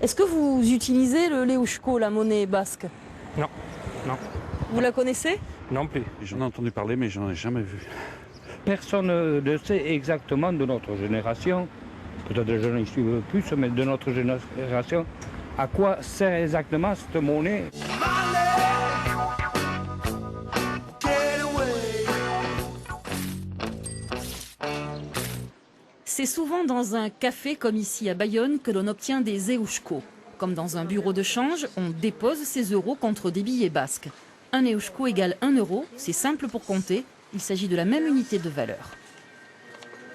Est-ce que vous utilisez le leushko, la monnaie basque? Non, non, Vous la connaissez? non plus. J'en ai entendu parler, mais j'en ai jamais vu. Personne ne sait exactement de notre génération, peut-être les jeunes ne suivent plus, mais de notre génération, à quoi sert exactement cette monnaie. C'est souvent dans un café comme ici à Bayonne que l'on obtient des eushko. Comme dans un bureau de change, on dépose ses euros contre des billets basques. Un eushko égale 1 euro, c'est simple pour compter, il s'agit de la même unité de valeur.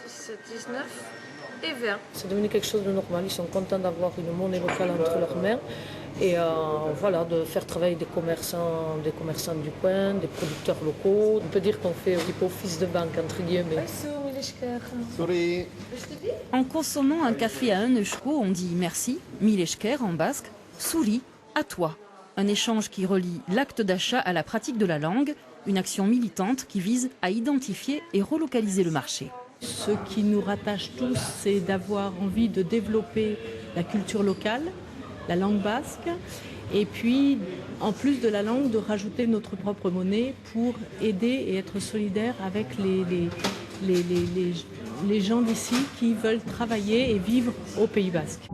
17, 19 et 20. C'est devenu quelque chose de normal, ils sont contents d'avoir une monnaie locale entre leurs mains et voilà, de faire travailler des commerçants du coin, des producteurs locaux. On peut dire qu'on fait un petit peu office de banque entre guillemets. En consommant un café à 1 eushko, on dit merci, milesker en basque, souri, à toi. Un échange qui relie l'acte d'achat à la pratique de la langue, une action militante qui vise à identifier et relocaliser le marché. Ce qui nous rattache tous, c'est d'avoir envie de développer la culture locale, la langue basque, et puis, en plus de la langue, de rajouter notre propre monnaie pour aider et être solidaire avec les gens d'ici qui veulent travailler et vivre au Pays Basque.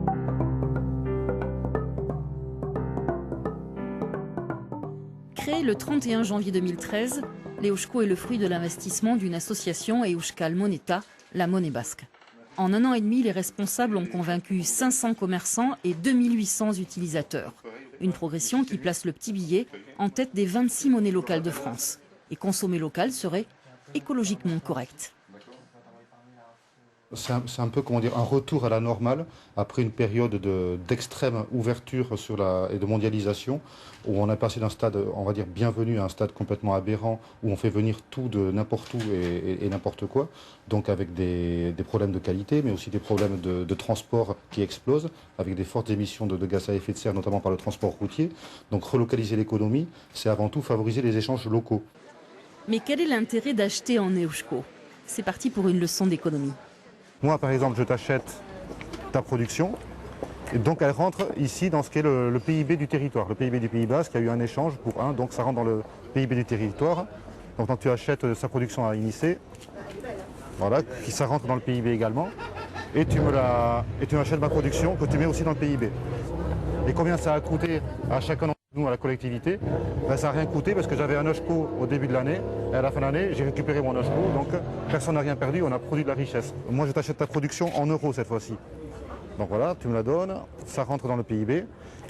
Créé le 31 janvier 2013, l'eushko est le fruit de l'investissement d'une association Euskal Moneta, la monnaie basque. En 1 an et demi, les responsables ont convaincu 500 commerçants et 2800 utilisateurs. Une progression qui place le petit billet en tête des 26 monnaies locales de France. Et consommer local serait écologiquement correct. C'est un peu, comment dire, un retour à la normale après une période d'extrême ouverture et de mondialisation où on est passé d'un stade, on va dire, bienvenu à un stade complètement aberrant où on fait venir tout de n'importe où et n'importe quoi, donc avec des problèmes de qualité mais aussi des problèmes de transport qui explosent avec des fortes émissions de gaz à effet de serre, notamment par le transport routier. Donc relocaliser l'économie, c'est avant tout favoriser les échanges locaux. Mais quel est l'intérêt d'acheter en eushko? C'est parti pour une leçon d'économie. Moi, par exemple, je t'achète ta production, et donc elle rentre ici dans ce qu'est le PIB du territoire. Le PIB du Pays Basque, il y a eu un échange pour un, donc ça rentre dans le PIB du territoire. Donc quand tu achètes sa production à Inicé, voilà, ça rentre dans le PIB également, et tu m'achètes ma production que tu mets aussi dans le PIB. Et combien ça a coûté à chacun d'entre nous, à la collectivité? Ben, ça n'a rien coûté parce que j'avais un eushko au début de l'année et à la fin de l'année, j'ai récupéré mon eushko, donc personne n'a rien perdu, on a produit de la richesse. Moi, je t'achète ta production en euros cette fois-ci. Donc voilà, tu me la donnes, ça rentre dans le PIB.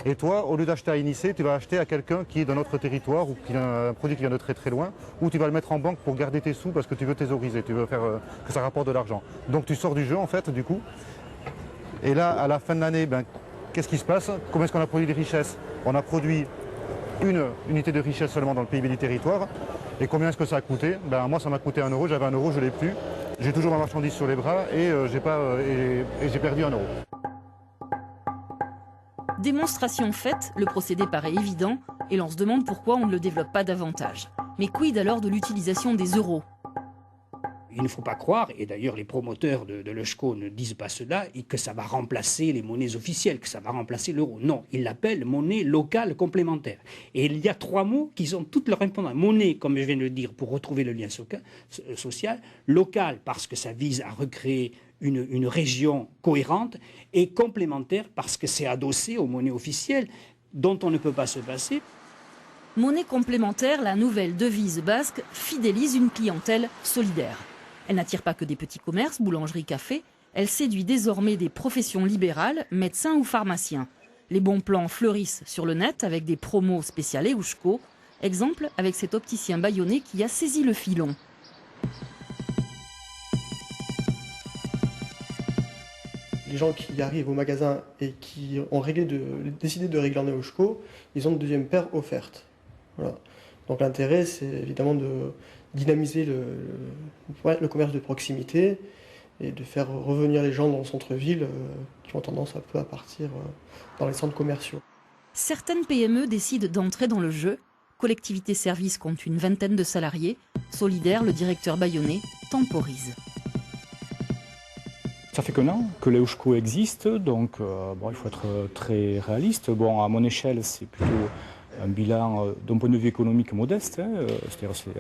Et toi, au lieu d'acheter à Inicé, tu vas acheter à quelqu'un qui est dans notre territoire ou qui a un produit qui vient de très très loin, ou tu vas le mettre en banque pour garder tes sous parce que tu veux thésauriser, tu veux faire que ça rapporte de l'argent. Donc tu sors du jeu en fait, du coup. Et là, à la fin de l'année, ben, qu'est-ce qui se passe? Comment est-ce qu'on a produit des richesses? On a produit une unité de richesse seulement dans le PIB du territoire. Et combien est-ce que ça a coûté? Ben, moi, ça m'a coûté 1 euro, j'avais 1 euro, je ne l'ai plus. J'ai toujours ma marchandise sur les bras et j'ai perdu 1 euro. Démonstration faite, le procédé paraît évident et l'on se demande pourquoi on ne le développe pas davantage. Mais quid alors de l'utilisation des euros? Il ne faut pas croire, et d'ailleurs les promoteurs de l'eushko ne disent pas cela, que ça va remplacer les monnaies officielles, que ça va remplacer l'euro. Non, ils l'appellent monnaie locale complémentaire. Et il y a 3 mots qui ont toutes leurs importance. Monnaie, comme je viens de le dire, pour retrouver le lien social. Local, parce que ça vise à recréer une région cohérente. Et complémentaire, parce que c'est adossé aux monnaies officielles, dont on ne peut pas se passer. Monnaie complémentaire, la nouvelle devise basque, fidélise une clientèle solidaire. Elle n'attire pas que des petits commerces, boulangeries, cafés. Elle séduit désormais des professions libérales, médecins ou pharmaciens. Les bons plans fleurissent sur le net avec des promos spéciales eushko. Exemple avec cet opticien bayonnais qui a saisi le filon. Les gens qui arrivent au magasin et qui ont décidé de régler en eushko, ils ont une deuxième paire offerte. Voilà. Donc l'intérêt, c'est évidemment de dynamiser le commerce de proximité et de faire revenir les gens dans le centre-ville qui ont tendance un peu à partir dans les centres commerciaux. Certaines PME décident d'entrer dans le jeu. Collectivité Service compte une vingtaine de salariés. Solidaire, le directeur bayonnais, temporise. Ça fait qu'un an que l'Eusko existe, donc il faut être très réaliste. Bon, à mon échelle, c'est plutôt un bilan d'un point de vue économique modeste, c'est-à-dire c'est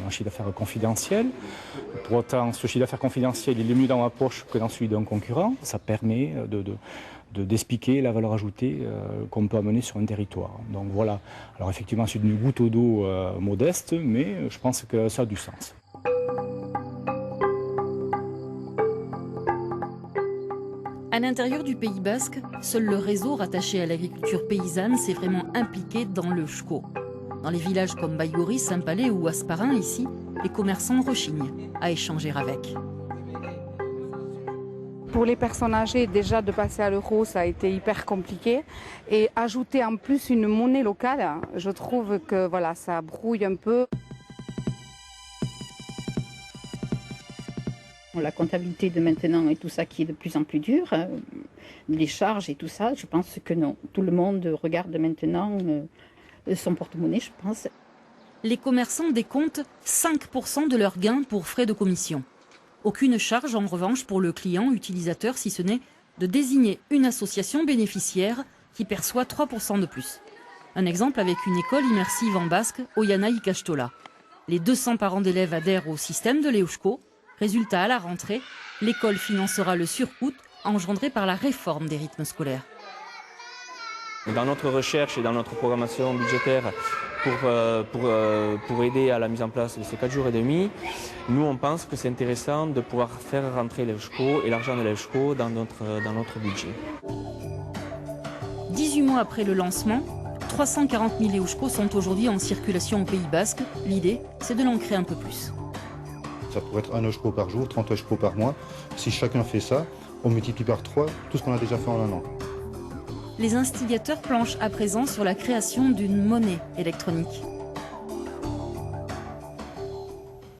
un chiffre d'affaires confidentiel. Pour autant, ce chiffre d'affaires confidentiel, il est mieux dans ma poche que dans celui d'un concurrent. Ça permet d'expliquer la valeur ajoutée qu'on peut amener sur un territoire. Donc voilà, alors effectivement c'est une goutte d'eau modeste, mais je pense que ça a du sens. À l'intérieur du Pays Basque, seul le réseau rattaché à l'agriculture paysanne s'est vraiment impliqué dans l'Eusko. Dans les villages comme Baïgori, Saint-Palais ou Asparin, ici, les commerçants rechignent à échanger avec. Pour les personnes âgées, déjà de passer à l'euro, ça a été hyper compliqué. Et ajouter en plus une monnaie locale, je trouve que voilà, ça brouille un peu. La comptabilité de maintenant et tout ça qui est de plus en plus dur, les charges et tout ça, je pense que non. Tout le monde regarde maintenant son porte-monnaie, je pense. Les commerçants décomptent 5% de leurs gains pour frais de commission. Aucune charge en revanche pour le client utilisateur, si ce n'est de désigner une association bénéficiaire qui perçoit 3% de plus. Un exemple avec une école immersive en basque, Oyana Ikastola. Les 200 parents d'élèves adhèrent au système de l'Eusko. Résultat, à la rentrée, l'école financera le surcoût engendré par la réforme des rythmes scolaires. Dans notre recherche et dans notre programmation budgétaire pour aider à la mise en place de ces 4 jours et demi, nous on pense que c'est intéressant de pouvoir faire rentrer l'Eusko et l'argent de l'Eusko dans notre budget. 18 mois après le lancement, 340 000 Eusko sont aujourd'hui en circulation au Pays Basque. L'idée, c'est de l'ancrer un peu plus. Ça pourrait être 1 Eusko par jour, 30 Eusko par mois. Si chacun fait ça, on multiplie par 3 tout ce qu'on a déjà fait en un an. Les instigateurs planchent à présent sur la création d'une monnaie électronique.